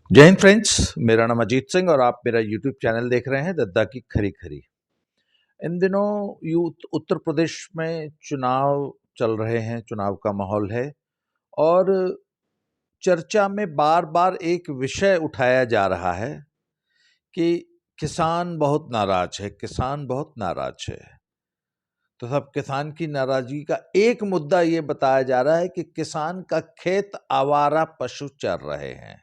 जय हिंद फ्रेंड्स, मेरा नाम अजीत सिंह और आप मेरा यूट्यूब चैनल देख रहे हैं दद्दा की खरी खरी। इन दिनों यूथ उत्तर प्रदेश में चुनाव चल रहे हैं, चुनाव का माहौल है और चर्चा में बार बार एक विषय उठाया जा रहा है कि किसान बहुत नाराज है, किसान बहुत नाराज है। तो सब किसान की नाराजगी का एक मुद्दा ये बताया जा रहा है कि किसान का खेत आवारा पशु चर रहे हैं।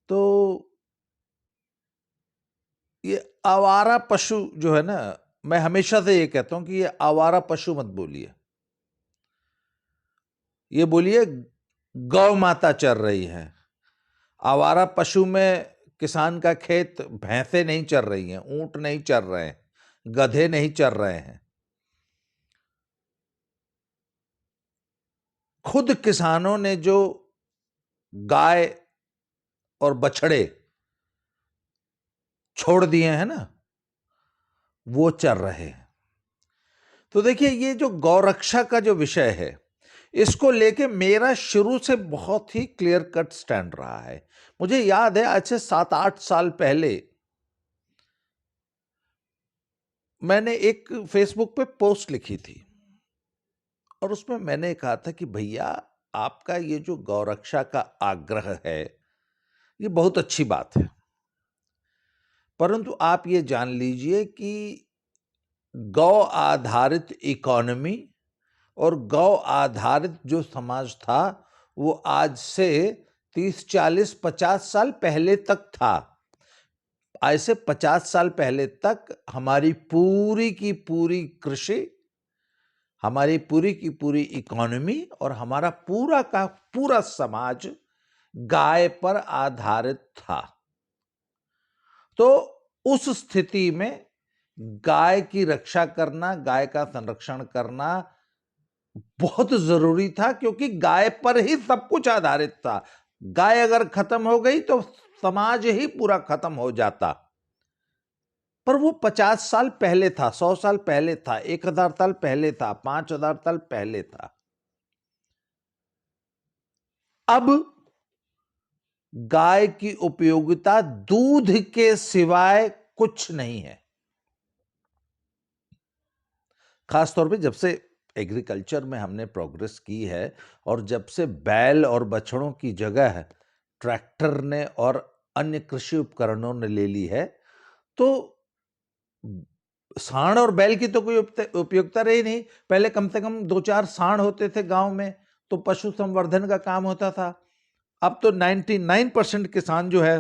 तो ये आवारा पशु जो है ना, मैं हमेशा से ये कहता हूं कि ये आवारा पशु मत बोलिए, ये बोलिए गौ माता चर रही है। आवारा पशु में किसान का खेत भैंसे नहीं चर रही हैं, ऊंट नहीं चर रहे हैं, गधे नहीं चर रहे हैं। खुद किसानों ने जो गाय और बछड़े छोड़ दिए हैं ना, वो चर रहे हैं। तो देखिए, ये जो गौरक्षा का जो विषय है, इसको लेके मेरा शुरू से बहुत ही क्लियर कट स्टैंड रहा है। मुझे याद है आज से 7-8 साल पहले मैंने एक फेसबुक पे पोस्ट लिखी थी और उसमें मैंने कहा था कि भैया, आपका ये जो गौरक्षा का आग्रह है, ये बहुत अच्छी बात है, परंतु आप ये जान लीजिए कि गौ आधारित इकोनॉमी और गौ आधारित जो समाज था, वो आज से 30-40-50 साल पहले तक था। आज से 50 साल पहले तक हमारी पूरी की पूरी कृषि, हमारी पूरी की पूरी इकोनॉमी और हमारा पूरा का पूरा समाज गाय पर आधारित था। तो उस स्थिति में गाय की रक्षा करना, गाय का संरक्षण करना बहुत जरूरी था, क्योंकि गाय पर ही सब कुछ आधारित था। गाय अगर खत्म हो गई तो समाज ही पूरा खत्म हो जाता। पर वो 50 साल पहले था, 100 साल पहले था, 1000 साल पहले था, 5000 साल पहले था। अब गाय की उपयोगिता दूध के सिवाय कुछ नहीं है। खासतौर पे जब से एग्रीकल्चर में हमने प्रोग्रेस की है और जब से बैल और बछड़ों की जगह ट्रैक्टर ने और अन्य कृषि उपकरणों ने ले ली है, तो सांड और बैल की तो कोई उपयोगिता रही नहीं। पहले कम से कम 2-4 सांड होते थे गांव में, तो पशु संवर्धन का काम होता था। अब तो 99% किसान जो है,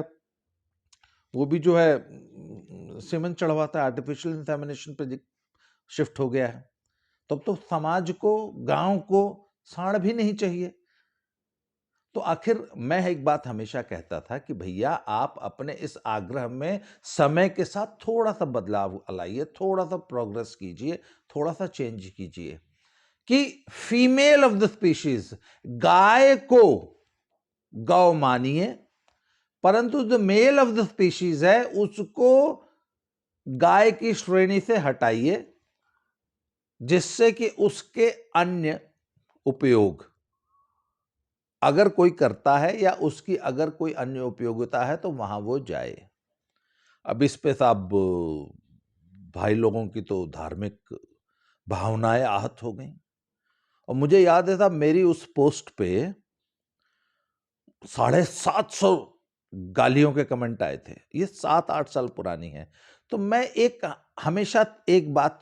वो भी जो है सीमेंट चढ़वाता है, आर्टिफिशियल इंसेमिनेशन पे शिफ्ट हो गया है। तब तो समाज को, गांव को सांड भी नहीं चाहिए। तो आखिर मैं एक बात हमेशा कहता था कि भैया, आप अपने इस आग्रह में समय के साथ थोड़ा सा बदलाव लाइए, थोड़ा सा प्रोग्रेस कीजिए, थोड़ा सा चेंज कीजिए कि फीमेल ऑफ द स्पीशीज, गाय को गौ मानिए, परंतु जो मेल ऑफ द स्पीशीज है उसको गाय की श्रेणी से हटाइए, जिससे कि उसके अन्य उपयोग अगर कोई करता है या उसकी अगर कोई अन्य उपयोगिता है तो वहां वो जाए। अब इस पे साहब भाई लोगों की तो धार्मिक भावनाएं आहत हो गई। और मुझे याद है साहब, मेरी उस पोस्ट पे 750 गालियों के कमेंट आए थे। ये 7-8 साल पुरानी है। तो मैं हमेशा एक बात,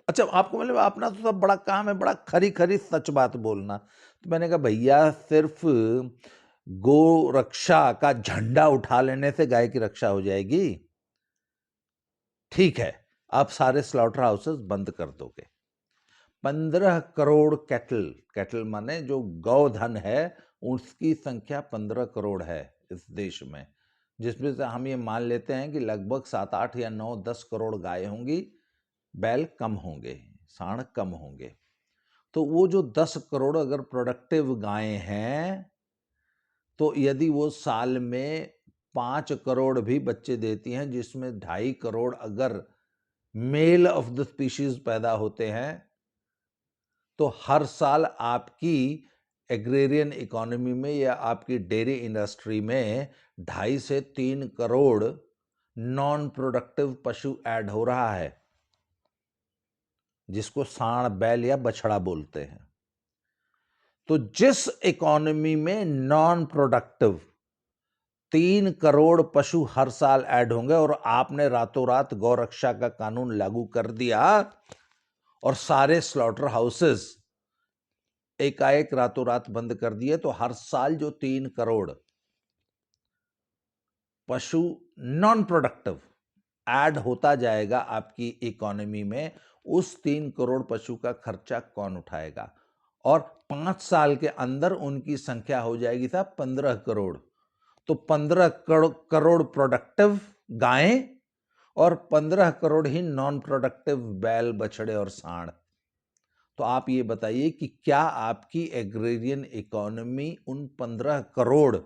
अच्छा आपको मतलब अपना तो सब बड़ा काम है, बड़ा खरी खरी सच बात बोलना। तो मैंने कहा भैया, सिर्फ गो रक्षा का झंडा उठा लेने से गाय की रक्षा हो जाएगी? ठीक है, आप सारे स्लॉटर हाउसेस बंद कर दोगे। 15 करोड़ कैटल, कैटल माने जो गौधन है, उसकी संख्या 15 करोड़ है इस देश में, जिसमें से हम ये मान लेते हैं कि लगभग 7-8 या 9-10 करोड़ गाय होंगी, बैल कम होंगे, सांड कम होंगे। तो वो जो 10 करोड़ अगर प्रोडक्टिव गायें हैं, तो यदि वो साल में 5 करोड़ भी बच्चे देती हैं, जिसमें 2.5 करोड़ अगर मेल ऑफ द स्पीशीज पैदा होते हैं, तो हर साल आपकी एग्रेरियन इकोनॉमी में या आपकी डेयरी इंडस्ट्री में 2.5 से 3 करोड़ नॉन प्रोडक्टिव पशु ऐड हो रहा है, जिसको सांड, बैल या बछड़ा बोलते हैं। तो जिस इकोनॉमी में नॉन प्रोडक्टिव 3 करोड़ पशु हर साल ऐड होंगे और आपने रातों रात गौरक्षा का कानून लागू कर दिया और सारे स्लॉटर हाउसेस एकाएक रातों रात बंद कर दिए, तो हर साल जो 3 करोड़ पशु नॉन प्रोडक्टिव ऐड होता जाएगा आपकी इकोनॉमी में, उस 3 करोड़ पशु का खर्चा कौन उठाएगा? और 5 साल के अंदर उनकी संख्या हो जाएगी था 15 करोड़। तो 15 करोड़ प्रोडक्टिव गायें और 15 करोड़ ही नॉन प्रोडक्टिव बैल, बछड़े और सांड। तो आप ये बताइए कि क्या आपकी एग्रेरियन इकोनॉमी उन 15 करोड़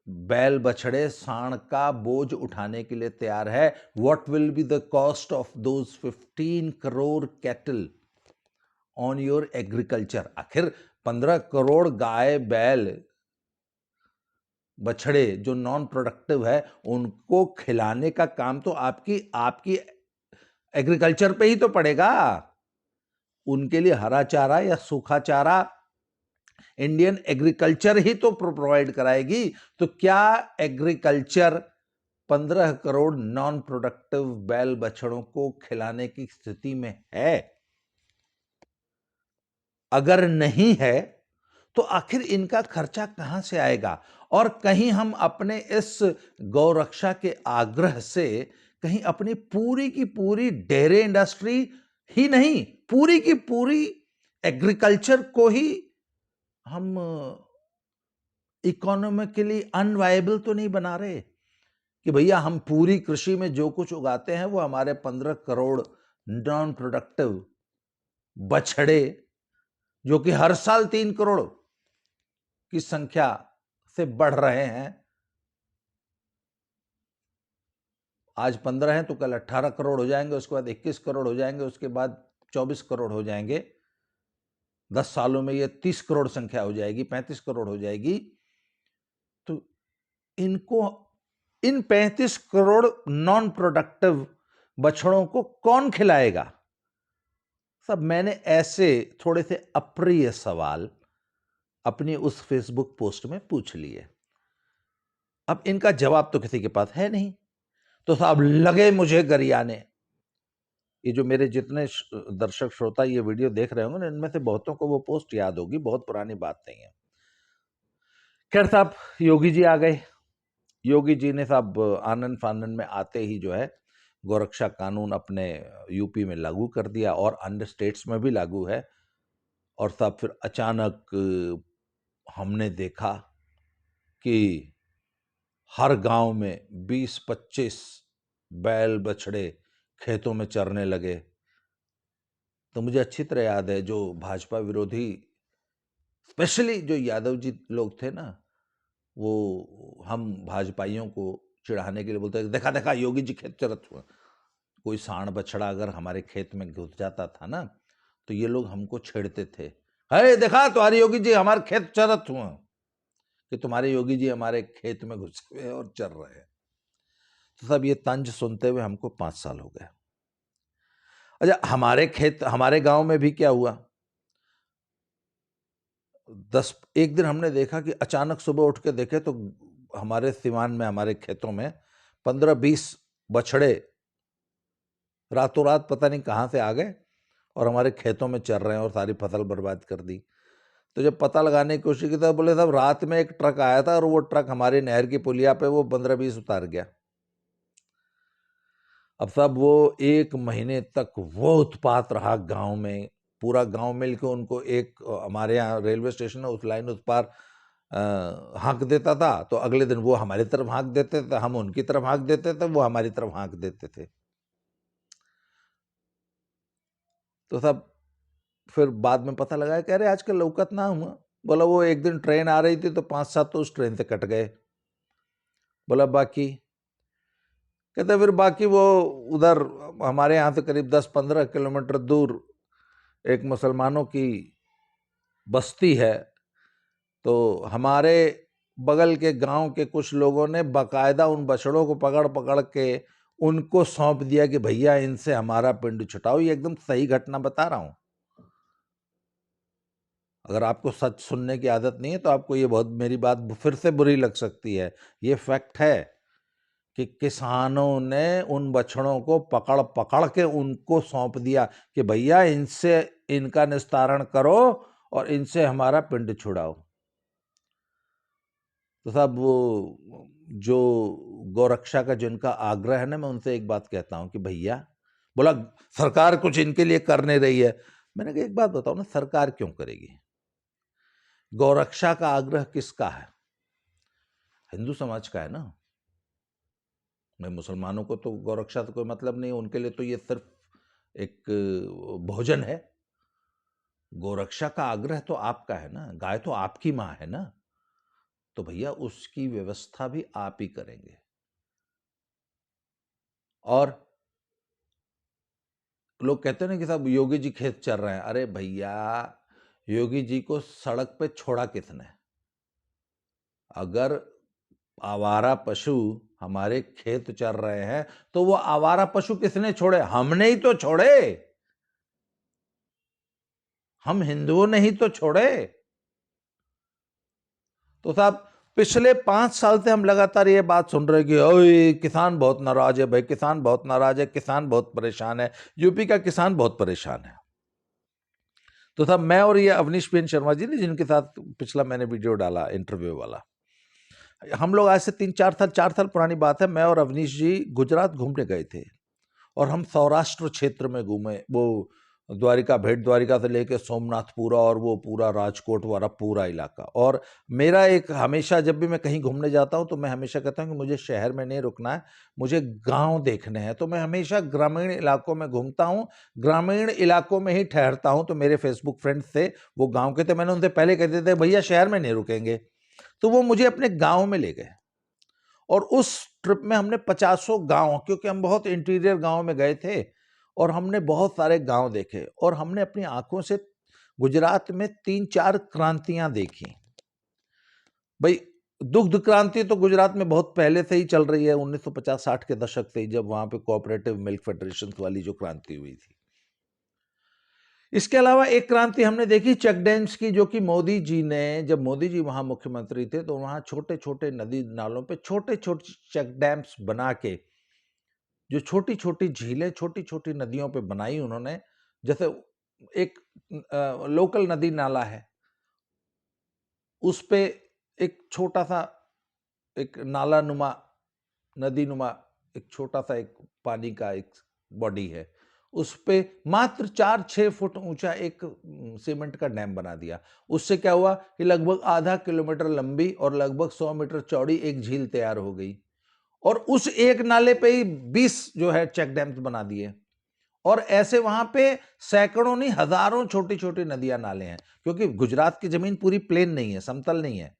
बैल, बछड़े, सांड का बोझ उठाने के लिए तैयार है? What will be the cost of those 15 crore cattle on your agriculture? आखिर 15 करोड़ गाय, बैल, बछड़े जो नॉन प्रोडक्टिव है, उनको खिलाने का काम तो आपकी एग्रीकल्चर पे ही तो पड़ेगा। उनके लिए हरा चारा या सूखा चारा इंडियन एग्रीकल्चर ही तो प्रोवाइड कराएगी। तो क्या एग्रीकल्चर 15 करोड़ नॉन प्रोडक्टिव बैल, बछड़ों को खिलाने की स्थिति में है? अगर नहीं है तो आखिर इनका खर्चा कहां से आएगा? और कहीं हम अपने इस गौरक्षा के आग्रह से कहीं अपनी पूरी की पूरी डेयरी इंडस्ट्री ही नहीं, पूरी की पूरी एग्रीकल्चर को ही हम इकोनॉमिकली अनवायबल तो नहीं बना रहे कि भैया हम पूरी कृषि में जो कुछ उगाते हैं वो हमारे 15 करोड़ नॉन प्रोडक्टिव बछड़े, जो कि हर साल 3 करोड़ की संख्या से बढ़ रहे हैं, आज 15 हैं तो कल 18 करोड़ हो जाएंगे, उसके बाद 21 करोड़ हो जाएंगे, उसके बाद 24 करोड़ हो जाएंगे, 10 सालों में ये 30 करोड़ संख्या हो जाएगी, 35 करोड़ हो जाएगी। तो इनको, इन 35 करोड़ नॉन प्रोडक्टिव बछड़ों को कौन खिलाएगा? सब मैंने ऐसे थोड़े से अप्रिय सवाल अपनी उस फेसबुक पोस्ट में पूछ लिए। अब इनका जवाब तो किसी के पास है नहीं, तो साहब लगे मुझे गरियाने। ये जो मेरे जितने दर्शक श्रोता ये वीडियो देख रहे होंगे, इनमें से बहुतों को वो पोस्ट याद होगी, बहुत पुरानी बात नहीं है। खैर साहब, योगी जी आ गए। योगी जी ने साहब आनंद फानंद में आते ही जो है गौरक्षा कानून अपने यूपी में लागू कर दिया और अन्य स्टेट्स में भी लागू है। और साहब फिर अचानक हमने देखा कि हर गांव में 20-25 बैल, बछड़े खेतों में चरने लगे। तो मुझे अच्छी तरह याद है, जो भाजपा विरोधी, स्पेशली जो यादव जी लोग थे ना, वो हम भाजपाइयों को चिढ़ाने के लिए बोलते हैं, देखा देखा योगी जी खेत चरत हुआ। कोई सांड बछड़ा अगर हमारे खेत में घुस जाता था ना, तो ये लोग हमको छेड़ते थे, है देखा तुम्हारे योगी जी हमारे खेत चरत हुआ, कि तुम्हारे योगी जी हमारे खेत में घुसे हुए और चर रहे हैं। तो सब ये तंज सुनते हुए हमको 5 साल हो गए। अच्छा, हमारे गांव में भी क्या हुआ, एक दिन हमने देखा कि अचानक सुबह उठ के देखे तो हमारे सिवान में, हमारे खेतों में 15-20 बछड़े रातों रात पता नहीं कहां से आ गए और हमारे खेतों में चर रहे हैं और सारी फसल बर्बाद कर दी। तो जब पता लगाने की कोशिश की तो बोले साहब रात में एक ट्रक आया था और वो ट्रक हमारी नहर की पुलिया पे वो 15-20 उतार गया। अब साहब वो 1 महीने तक वो उत्पात रहा गांव में, पूरा गांव मिलकर उनको, एक हमारे यहाँ रेलवे स्टेशन है उस लाइन उस पार हाँक देता था, तो अगले दिन वो हमारी तरफ हाँक देते थे, हम उनकी तरफ हाँक देते थे, वो हमारी तरफ हाँक देते थे। तो सब फिर बाद में पता लगा कि अरे आजकल लौकत ना हुआ। बोला वो एक दिन ट्रेन आ रही थी तो 5-7 तो उस ट्रेन से कट गए। बोला बाकी, कहते फिर बाकी वो उधर हमारे यहाँ से करीब 10-15 किलोमीटर दूर एक मुसलमानों की बस्ती है, तो हमारे बगल के गांव के कुछ लोगों ने बाकायदा उन बछड़ों को पकड़ पकड़ के उनको सौंप दिया कि भैया इनसे हमारा पिंड छुटाओ। ये एकदम सही घटना बता रहा हूं। अगर आपको सच सुनने की आदत नहीं है तो आपको ये बहुत, मेरी बात फिर से बुरी लग सकती है। ये फैक्ट है कि किसानों ने उन बछड़ों को पकड़ पकड़ के उनको सौंप दिया कि भैया इनसे इनका निस्तारण करो और इनसे हमारा पिंड छुड़ाओ। तो साहब वो जो गौरक्षा का जिनका आग्रह है ना, मैं उनसे एक बात कहता हूं कि भैया, बोला सरकार कुछ इनके लिए कर नहीं रही है। मैंने कहा एक बात बताओ ना, सरकार क्यों करेगी? गौरक्षा का आग्रह किसका है? हिंदू समाज का है ना। मैं मुसलमानों को तो गौरक्षा से कोई मतलब नहीं, उनके लिए तो ये सिर्फ एक भोजन है। गौरक्षा का आग्रह तो आपका है ना, गाय तो आपकी मां है ना, तो भैया उसकी व्यवस्था भी आप ही करेंगे। और लोग कहते हैं ना कि साहब योगी जी खेत चल रहे हैं। अरे भैया, योगी जी को सड़क पे छोड़ा किसने? अगर आवारा पशु हमारे खेत चर रहे हैं तो वो आवारा पशु किसने छोड़े? हमने ही तो छोड़े। हम हिंदुओं ने ही तो छोड़े। तो साहब पिछले 5 साल से हम लगातार ये बात सुन रहे हैं कि ओए किसान बहुत नाराज है, भाई किसान बहुत नाराज है, किसान बहुत परेशान है, यूपी का किसान बहुत परेशान है। तो साहब मैं और ये अवनीश बेन शर्मा जी ने, जिनके साथ पिछला मैंने वीडियो डाला इंटरव्यू वाला, हम लोग आज से 4 साल पुरानी बात है, मैं और अवनीश जी गुजरात घूमने गए थे और हम सौराष्ट्र क्षेत्र में घूमे। वो द्वारिका, भेट द्वारिका से लेके सोमनाथ पूरा और वो पूरा राजकोट वाला पूरा इलाका। और मेरा एक, हमेशा जब भी मैं कहीं घूमने जाता हूँ तो मैं हमेशा कहता हूँ कि मुझे शहर में नहीं रुकना है, मुझे गांव देखने हैं। तो मैं हमेशा ग्रामीण इलाकों में घूमता हूँ, ग्रामीण इलाकों में ही ठहरता हूँ। तो मेरे फेसबुक फ्रेंड्स थे, वो गाँव के थे, मैंने उनसे पहले कह दिए थे भैया शहर में नहीं रुकेंगे। तो वो मुझे अपने गाँव में ले गए और उस ट्रिप में हमने 50 गांव, क्योंकि हम बहुत इंटीरियर गांव में गए थे, और हमने बहुत सारे गांव देखे और हमने अपनी आंखों से गुजरात में 3-4 क्रांतियां देखी। भाई दुग्ध क्रांति तो गुजरात में बहुत पहले से ही चल रही है, 1950-60 के दशक से ही, जब वहां पे कोऑपरेटिव मिल्क फेडरेशन वाली जो क्रांति हुई थी। इसके अलावा एक क्रांति हमने देखी चेक डैम्स की, जो कि मोदी जी ने, जब मोदी जी वहां मुख्यमंत्री थे तो वहां छोटे छोटे नदी नालों पे छोटे छोटे चेक डैम्स बना के, जो छोटी छोटी झीलें छोटी छोटी नदियों पे बनाई उन्होंने। जैसे एक लोकल नदी नाला है, उस पे एक छोटा सा एक नाला नुमा, नदी नुमा एक छोटा सा एक पानी का एक बॉडी है, उस पे मात्र 4-6 फुट ऊंचा एक सीमेंट का डैम बना दिया। उससे क्या हुआ कि लगभग आधा किलोमीटर लंबी और लगभग 100 मीटर चौड़ी एक झील तैयार हो गई। और उस एक नाले पे ही 20 जो है चेक डैम्स बना दिए। और ऐसे वहां पे सैकड़ों नहीं हजारों छोटी छोटी नदियां नाले हैं, क्योंकि गुजरात की जमीन पूरी प्लेन नहीं है, समतल नहीं है।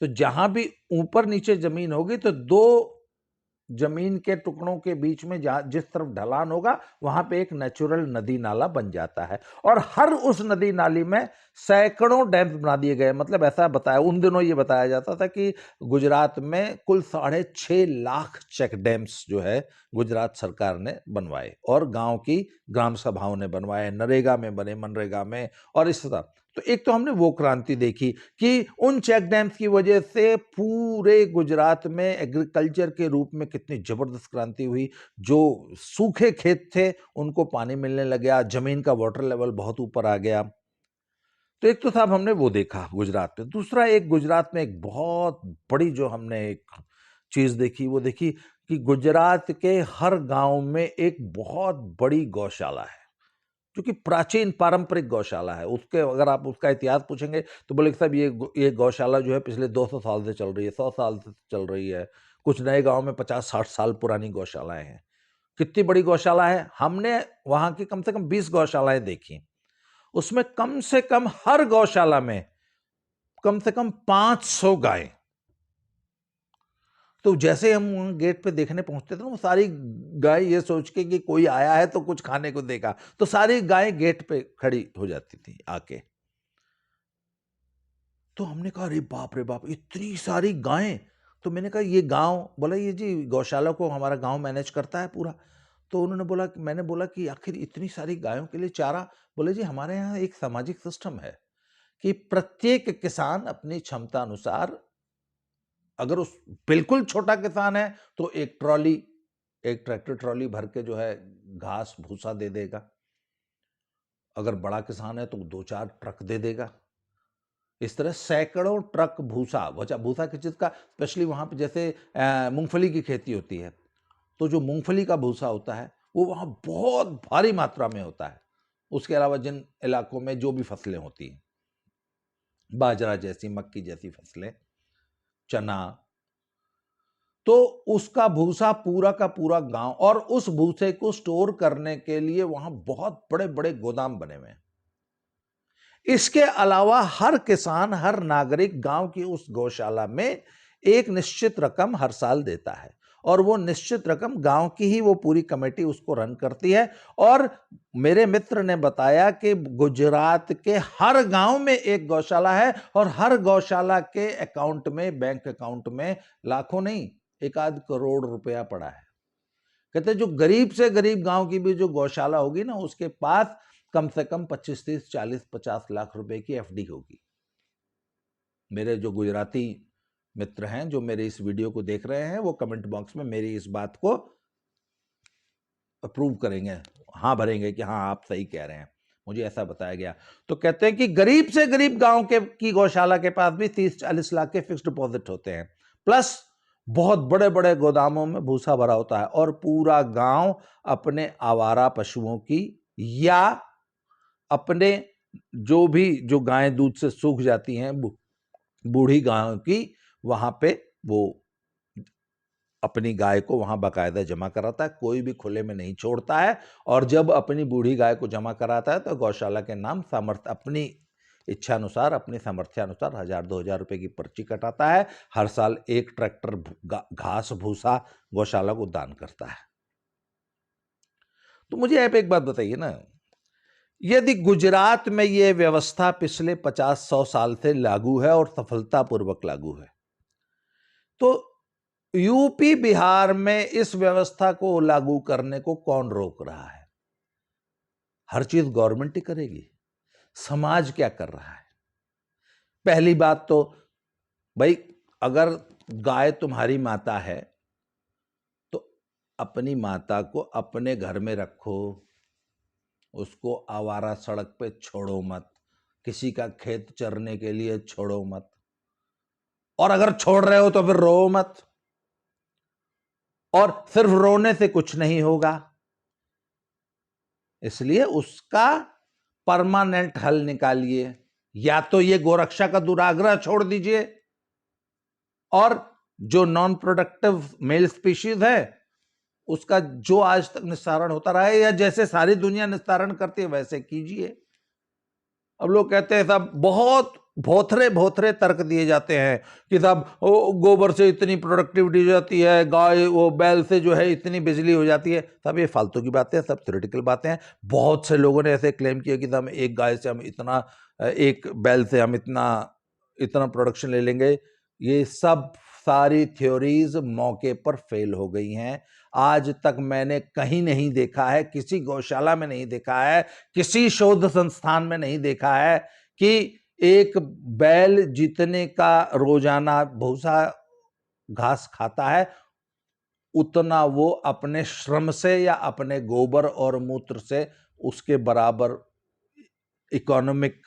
तो जहां भी ऊपर नीचे जमीन होगी तो दो जमीन के टुकड़ों के बीच में जहां जिस तरफ ढलान होगा वहां पे एक नेचुरल नदी नाला बन जाता है। और हर उस नदी नाली में सैकड़ों डैम बना दिए गए। मतलब ऐसा बताया उन दिनों, ये बताया जाता था कि गुजरात में कुल 6.5 लाख चेक डैम्स जो है गुजरात सरकार ने बनवाए और गांव की ग्राम सभाओं ने बनवाए, नरेगा में बने, मनरेगा में, और इस तरह। तो एक तो हमने वो क्रांति देखी कि उन चेक डैम्स की वजह से पूरे गुजरात में एग्रीकल्चर के रूप में कितनी जबरदस्त क्रांति हुई। जो सूखे खेत थे उनको पानी मिलने लग गया, जमीन का वाटर लेवल बहुत ऊपर आ गया। तो एक तो साहब हमने वो देखा गुजरात में। दूसरा, एक गुजरात में एक बहुत बड़ी जो हमने एक चीज देखी, वो देखी कि गुजरात के हर गांव में एक बहुत बड़ी गौशाला है, जो कि प्राचीन पारंपरिक गौशाला है। उसके अगर आप उसका इतिहास पूछेंगे तो बोले साहब ये गौशाला जो है पिछले 200 साल से चल रही है, 100 साल से चल रही है। कुछ नए गांव में 50-60 साल पुरानी गौशालाएं हैं। कितनी बड़ी गौशाला है? हमने वहां की कम से कम 20 गौशालाएं देखी। उसमें कम से कम हर गौशाला में कम से कम 500 गाय। तो जैसे हम गेट पे देखने पहुंचते थे ना, वो सारी गाय ये सोच के कि कोई आया है तो कुछ खाने को देगा, तो सारी गाय गेट पे खड़ी हो जाती थी आके। तो हमने कहा अरे बाप रे बाप, इतनी सारी गायें। तो मैंने कहा ये गांव, बोला ये जी गौशाला को हमारा गांव मैनेज करता है पूरा। तो उन्होंने बोला, मैंने बोला कि आखिर इतनी सारी गायों के लिए चारा? बोले जी हमारे यहाँ एक सामाजिक सिस्टम है कि प्रत्येक किसान अपनी क्षमता अनुसार, अगर उस बिल्कुल छोटा किसान है तो एक ट्रॉली, एक ट्रैक्टर ट्रॉली भर के जो है घास भूसा दे देगा। अगर बड़ा किसान है तो 2-4 ट्रक दे देगा। इस तरह सैकड़ों ट्रक भूसा, भूसा किस चीज का, स्पेशली वहां पे जैसे मूंगफली की खेती होती है, तो जो मूंगफली का भूसा होता है वो वहां बहुत भारी मात्रा में होता है। उसके अलावा जिन इलाकों में जो भी फसलें होती हैं, बाजरा जैसी, मक्की जैसी फसलें, चना, तो उसका भूसा पूरा का पूरा गांव, और उस भूसे को स्टोर करने के लिए वहां बहुत बड़े बड़े गोदाम बने हुए हैं। इसके अलावा हर किसान, हर नागरिक गांव की उस गौशाला में एक निश्चित रकम हर साल देता है, और वो निश्चित रकम गांव की ही वो पूरी कमेटी उसको रन करती है। और मेरे मित्र ने बताया कि गुजरात के हर गांव में एक गौशाला है, और हर गौशाला के अकाउंट में, बैंक अकाउंट में लाखों नहीं, 1-8 करोड़ रुपया पड़ा है। कहते जो गरीब से गरीब गांव की भी जो गौशाला होगी ना, उसके पास कम से कम 25-30, 40-50 लाख रुपए की एफडी होगी। मेरे जो गुजराती मित्र हैं जो मेरे इस वीडियो को देख रहे हैं, वो कमेंट बॉक्स में मेरी इस बात को अप्रूव करेंगे, हाँ भरेंगे कि हाँ आप सही कह रहे हैं, मुझे ऐसा बताया गया। तो कहते हैं कि गरीब से गरीब गांव के की गौशाला के पास भी 30-40 लाख के फिक्स्ड डिपॉजिट होते हैं, प्लस बहुत बड़े बड़े गोदामों में भूसा भरा होता है। और पूरा गांव अपने आवारा पशुओं की, या अपने जो गायें दूध से सूख जाती हैं, बूढ़ी गायों की, वहां पे वो अपनी गाय को वहां बाकायदा जमा कराता है, कोई भी खुले में नहीं छोड़ता है। और जब अपनी बूढ़ी गाय को जमा कराता है तो गौशाला के नाम अपनी इच्छा अनुसार, अपनी सामर्थ्यानुसार 1000-2000 रुपए की पर्ची कटाता है। हर साल एक ट्रैक्टर घास भूसा गौशाला को दान करता है। तो मुझे आप एक बात बताइए ना, यदि गुजरात में यह व्यवस्था पिछले 50-100 साल से लागू है और सफलतापूर्वक लागू है, तो यूपी बिहार में इस व्यवस्था को लागू करने को कौन रोक रहा है? हर चीज गवर्नमेंट ही करेगी, समाज क्या कर रहा है? पहली बात तो भाई, अगर गाय तुम्हारी माता है तो अपनी माता को अपने घर में रखो, उसको आवारा सड़क पे छोड़ो मत, किसी का खेत चरने के लिए छोड़ो मत, और अगर छोड़ रहे हो तो फिर रो मत, और सिर्फ रोने से कुछ नहीं होगा। इसलिए उसका परमानेंट हल निकालिए, या तो ये गोरक्षा का दुराग्रह छोड़ दीजिए, और जो नॉन प्रोडक्टिव मेल स्पीशीज है उसका जो आज तक निस्तारण होता रहा है, या जैसे सारी दुनिया निस्तारण करती है वैसे कीजिए। अब लोग कहते हैं साहब, बहुत भोथरे भोथरे तर्क दिए जाते हैं कि साहब गोबर से इतनी प्रोडक्टिविटी हो जाती है, गाय वो बैल से जो है इतनी बिजली हो जाती है। साहब ये फालतू की बातें हैं, सब थ्योरेटिकल बातें हैं। बहुत से लोगों ने ऐसे क्लेम किया कि साहब एक गाय से हम इतना, एक बैल से हम इतना इतना प्रोडक्शन ले लेंगे। ये सब सारी थ्योरीज मौके पर फेल हो गई हैं। आज तक मैंने कहीं नहीं देखा है, किसी गौशाला में नहीं देखा है, किसी शोध संस्थान में नहीं देखा है कि एक बैल जितने का रोजाना भूसा घास खाता है उतना वो अपने श्रम से या अपने गोबर और मूत्र से उसके बराबर इकोनॉमिक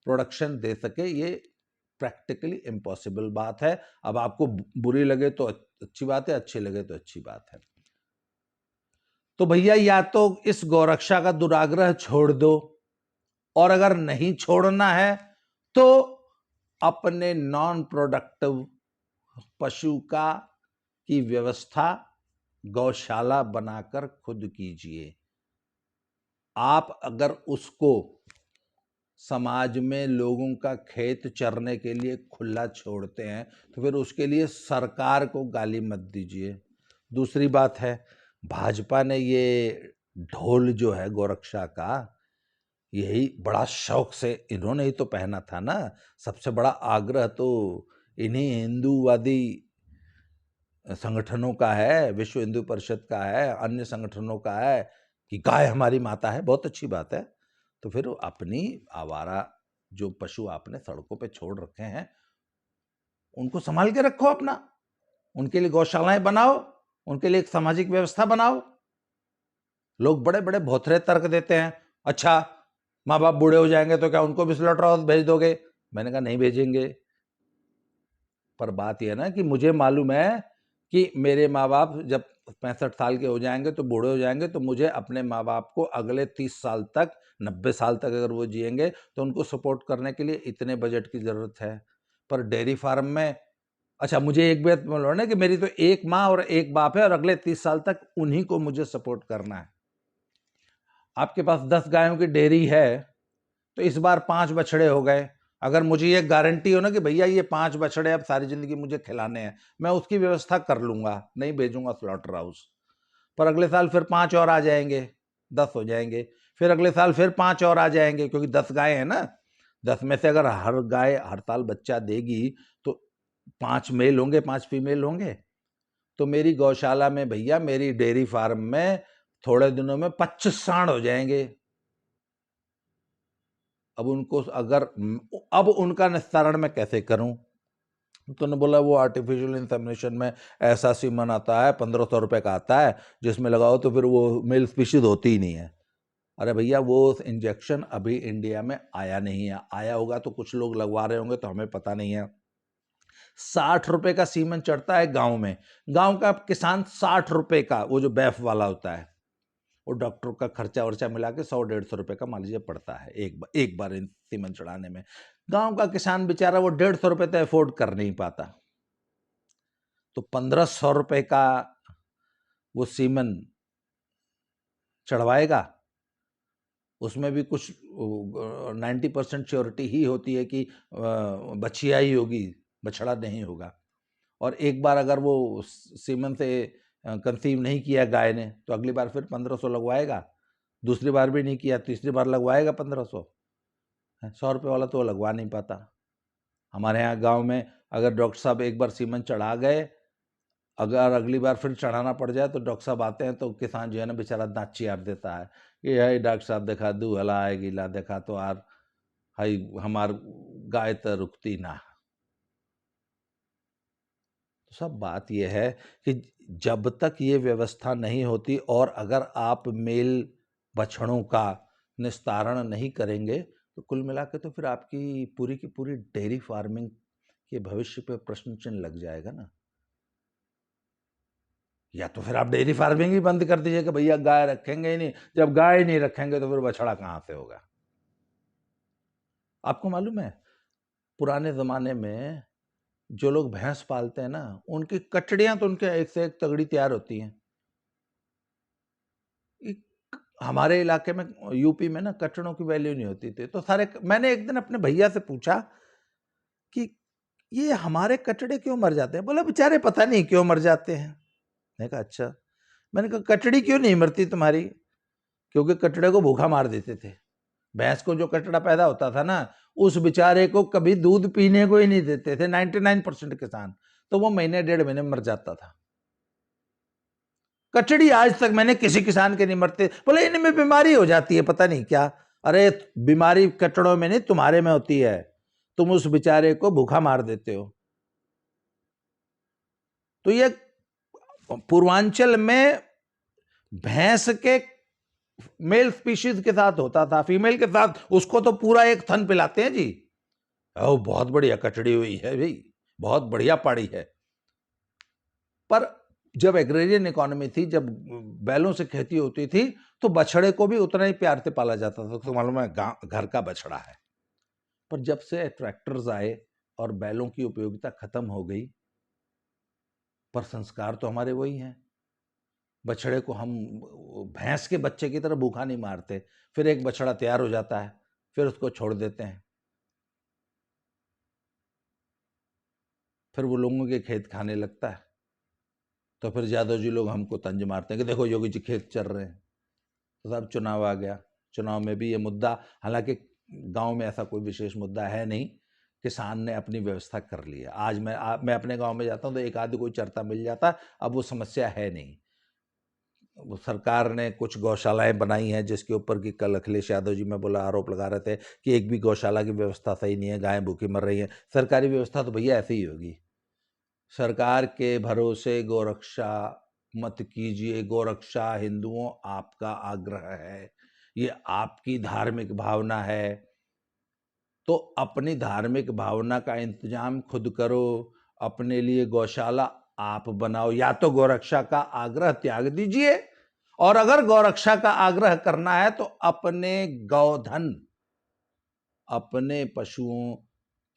प्रोडक्शन दे सके। ये प्रैक्टिकली इम्पॉसिबल बात है। अब आपको बुरी लगे तो अच्छी बात है, अच्छी लगे तो अच्छी बात है। तो भैया या तो इस गौरक्षा का दुराग्रह छोड़ दो, और अगर नहीं छोड़ना है तो अपने नॉन प्रोडक्टिव पशु की व्यवस्था गौशाला बनाकर खुद कीजिए। आप अगर उसको समाज में लोगों का खेत चरने के लिए खुला छोड़ते हैं तो फिर उसके लिए सरकार को गाली मत दीजिए। दूसरी बात है, भाजपा ने ये ढोल जो है गोरक्षा का, यही बड़ा शौक से इन्होंने ही तो पहना था ना। सबसे बड़ा आग्रह तो इन्हीं हिंदूवादी संगठनों का है, विश्व हिंदू परिषद का है, अन्य संगठनों का है कि गाय हमारी माता है। बहुत अच्छी बात है। तो फिर अपनी आवारा जो पशु आपने सड़कों पे छोड़ रखे हैं उनको संभाल के रखो अपना, उनके लिए गौशालाएं बनाओ, उनके लिए एक सामाजिक व्यवस्था बनाओ। लोग बड़े बड़े भौथरे तर्क देते हैं, अच्छा माँ बाप बूढ़े हो जाएंगे तो क्या उनको भी स्लॉटर हाउस भेज दोगे? मैंने कहा नहीं भेजेंगे। पर बात यह ना कि मुझे मालूम है कि मेरे माँ बाप जब 65 साल के हो जाएंगे तो बूढ़े हो जाएंगे, तो मुझे अपने माँ बाप को अगले 30 साल तक, 90 साल तक अगर वो जिएंगे तो उनको सपोर्ट करने के लिए इतने बजट की जरूरत है। पर डेयरी फार्म में, अच्छा मुझे एक बात बोलो ना कि मेरी तो एक माँ और एक बाप है और अगले 30 साल तक उन्हीं को मुझे सपोर्ट करना है। आपके पास 10 गायों की डेयरी है तो इस बार 5 बछड़े हो गए। अगर मुझे ये गारंटी हो ना कि भैया ये 5 बछड़े अब सारी जिंदगी मुझे खिलाने हैं, मैं उसकी व्यवस्था कर लूंगा, नहीं भेजूंगा स्लॉटर हाउस। पर अगले साल फिर 5 और आ जाएंगे, 10 हो जाएंगे। फिर अगले साल फिर 5 और आ जाएंगे, क्योंकि 10 गाय है ना। 10 में से अगर हर गाय हर साल बच्चा देगी तो 5 मेल होंगे, 5 फीमेल होंगे। तो मेरी गौशाला में भैया, मेरी डेयरी फार्म में थोड़े दिनों में 25 सांड हो जाएंगे। अब उनको अगर अब उनका निस्तारण मैं कैसे करूं? तो ने बोला वो आर्टिफिशियल इंसेमिनेशन में ऐसा सीमन आता है, 1500 रुपए का आता है, जिसमें लगाओ तो फिर वो मेल स्पीशीज होती ही नहीं है। अरे भैया वो इंजेक्शन अभी इंडिया में आया नहीं है, आया होगा तो कुछ लोग लगवा रहे होंगे तो हमें पता नहीं है। 60 रुपए का सीमन चढ़ता है गांव में, गांव का किसान 60 रुपए का, वो जो बैफ वाला होता है, वो डॉक्टर का खर्चा वर्चा मिला के 100-150 रुपए का मान लीजिए पड़ता है एक बार सीमन चढ़ाने में। गांव का किसान बेचारा वो 150 रुपए तो अफोर्ड कर नहीं पाता, तो 1500 रुपए का वो सीमन चढ़वाएगा। उसमें भी कुछ 90% श्योरिटी ही होती है कि बछिया ही होगी, बछड़ा नहीं होगा। और एक बार अगर वो सीमन से कंसीव नहीं किया गाय ने तो अगली बार फिर 1500 लगवाएगा, दूसरी बार भी नहीं किया, तीसरी बार लगवाएगा 1500। 100 रुपये वाला तो वो लगवा नहीं पाता। हमारे यहाँ गांव में अगर डॉक्टर साहब एक बार सीमन चढ़ा गए, अगर अगली बार फिर चढ़ाना पड़ जाए तो डॉक्टर साहब आते हैं तो किसान जो है ना बेचारा दांत चियार देता है, ये है डॉक्टर साहब देखा दू हला है गीला देखा तो आर हाई हमार गाय तो रुकती ना। तो सब बात यह है कि जब तक ये व्यवस्था नहीं होती और अगर आप मेल बछड़ों का निस्तारण नहीं करेंगे तो कुल मिला के तो फिर आपकी पूरी की पूरी डेयरी फार्मिंग के भविष्य पे प्रश्न चिन्ह लग जाएगा ना। या तो फिर आप डेयरी फार्मिंग ही बंद कर दीजिए कि भैया गाय रखेंगे ही नहीं, जब गाय नहीं रखेंगे तो फिर बछड़ा कहाँ से होगा? आपको मालूम है पुराने जमाने में जो लोग भैंस पालते हैं ना, उनकी कचड़ियां तो उनके एक से एक तगड़ी तैयार होती हैं। हमारे इलाके में यूपी में ना कचड़ों की वैल्यू नहीं होती थी, तो सारे, मैंने एक दिन अपने भैया से पूछा कि ये हमारे कचड़े क्यों मर जाते हैं? बोला बेचारे पता नहीं क्यों मर जाते हैं। मैंने कहा अच्छा। मैंने कहा कचड़ी क्यों नहीं मरती तुम्हारी? क्योंकि कचड़े को भूखा मार देते थे। भैंस को जो कचड़ा पैदा होता था ना, उस बेचारे को कभी दूध पीने को ही नहीं देते थे 99% किसान, तो वो महीने 1.5 महीने मर जाता था। कचड़ी आज तक मैंने किसी किसान के नहीं मरते। बोले इनमें बीमारी हो जाती है पता नहीं क्या। अरे बीमारी कचड़ों में नहीं, तुम्हारे में होती है, तुम उस बेचारे को भूखा मार देते हो। तो ये पूर्वांचल में भैंस के मेल स्पीशीज के साथ होता था, फीमेल के साथ उसको तो पूरा एक थन पिलाते हैं जी। ओ बहुत बढ़िया कचड़ी हुई है भाई, बहुत बढ़िया पाड़ी है। पर जब एग्रेरियन इकोनॉमी थी, जब बैलों से खेती होती थी, तो बछड़े को भी उतना ही प्यार से पाला जाता था, तो मालूम है घर का बछड़ा है। पर जब से ट्रैक्टर्स आए और बैलों की उपयोगिता खत्म हो गई, पर संस्कार तो हमारे वही हैं। बछड़े को हम भैंस के बच्चे की तरह भूखा नहीं मारते, फिर एक बछड़ा तैयार हो जाता है, फिर उसको छोड़ देते हैं, फिर वो लोगों के खेत खाने लगता है, तो फिर यादव जी लोग हमको तंज मारते हैं कि देखो योगी जी खेत चल रहे हैं। तो साहब चुनाव आ गया, चुनाव में भी ये मुद्दा, हालांकि गांव में ऐसा कोई विशेष मुद्दा है नहीं, किसान ने अपनी व्यवस्था कर ली है। आज मैं अपने गांव में जाता हूं तो एक आध कोई चरता मिल जाता, अब वो समस्या है नहीं। वो सरकार ने कुछ गौशालाएं बनाई हैं जिसके ऊपर कि कल अखिलेश यादव जी में बोला, आरोप लगा रहे थे कि एक भी गौशाला की व्यवस्था सही नहीं है, गायें भूखी मर रही हैं। सरकारी व्यवस्था तो भैया ऐसे ही होगी। सरकार के भरोसे गोरक्षा मत कीजिए। गोरक्षा हिंदुओं आपका आग्रह है, ये आपकी धार्मिक भावना है, तो अपनी धार्मिक भावना का इंतजाम खुद करो। अपने लिए गौशाला आप बनाओ, या तो गोरक्षा का आग्रह त्याग दीजिए, और अगर गोरक्षा का आग्रह करना है तो अपने गौधन, अपने पशुओं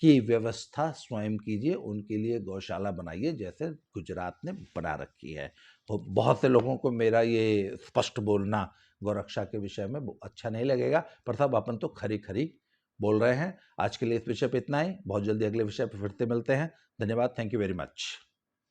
की व्यवस्था स्वयं कीजिए, उनके लिए गौशाला बनाइए जैसे गुजरात ने बना रखी है। तो बहुत से लोगों को मेरा ये स्पष्ट बोलना गौरक्षा के विषय में अच्छा नहीं लगेगा, पर साहब अपन तो खरी खरी बोल रहे हैं। आज के लिए इस विषय पे इतना ही, बहुत जल्दी अगले विषय पर फिर से मिलते हैं। धन्यवाद, थैंक यू वेरी मच।